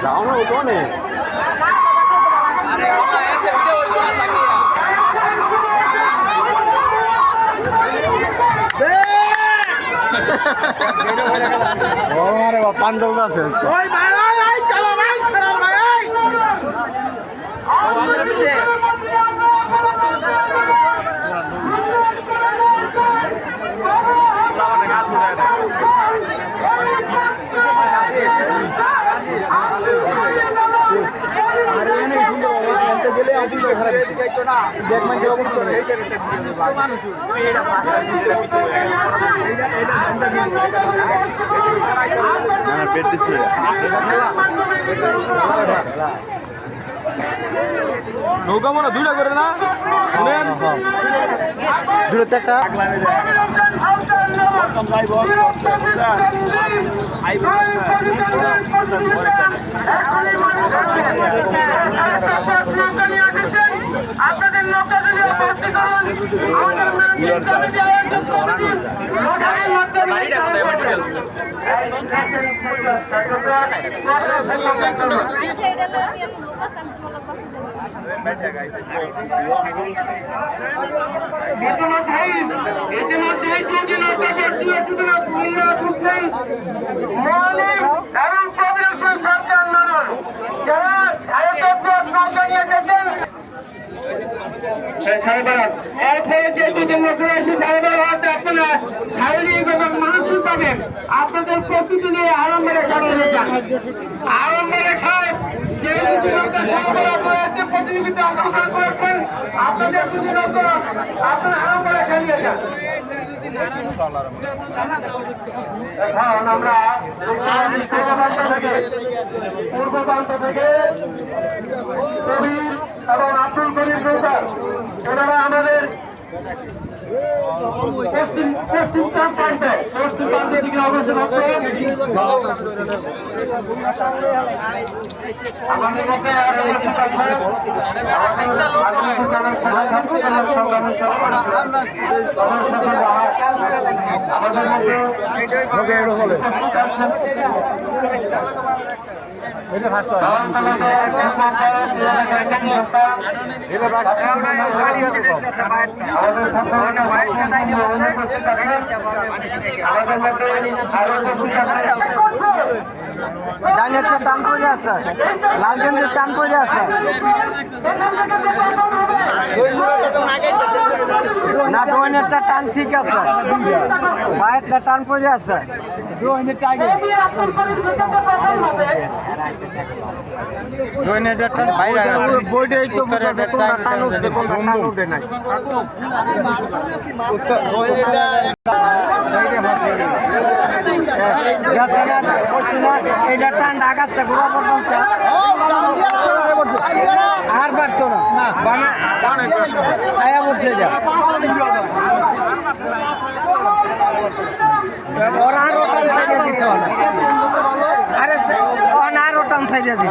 যাও না ওটো নে আরে বাবা পান্ডব আছে ওই ভাই ওই চলো ভাই চলো ভাই ও আমাদের পিছে নৌকা মনে দুইটা করে না দুটো একটা আপনাদের নৌকা যদি ভর্তি করুন সরকার আন্দোলন যারা নৌকা নিয়ে গেছেন শারীরিক এবং মানসিকভাবে আপনাদের প্রস্তুতি নিয়ে আরম্ভে চালিয়ে যান আরম্ভে খায় যে প্রতিযোগিতা অংশগ্রহণ করেছেন আপনাদের যদি আপনারা আরম্ভে চালিয়ে যান এখন আমরা পূর্ব প্রান্ত থেকে কবির এবং আব্দুল করিম সরকার ওনারা আমাদের পশ্চিম প্রান্তের দিকে অগ্রসর হচ্ছে আমাদের মধ্যে ডাইনেরটা টান পড়ে আছে লাল গেঞ্জের টান পড়ে আছে না ডোয়েনেরটা টান ঠিক আছে বাইরেটা টান পড়ে আছে বইটাই তো টান উঠছে টান উঠে নাই এইটা টান ঢাকাচ্ছে গোড়া পর্যন্ত আর পারতো না আয়া বলছে যা ওরা আরো টান সাইডে দিতে হবে আরে আরো টান সাইডে দিতে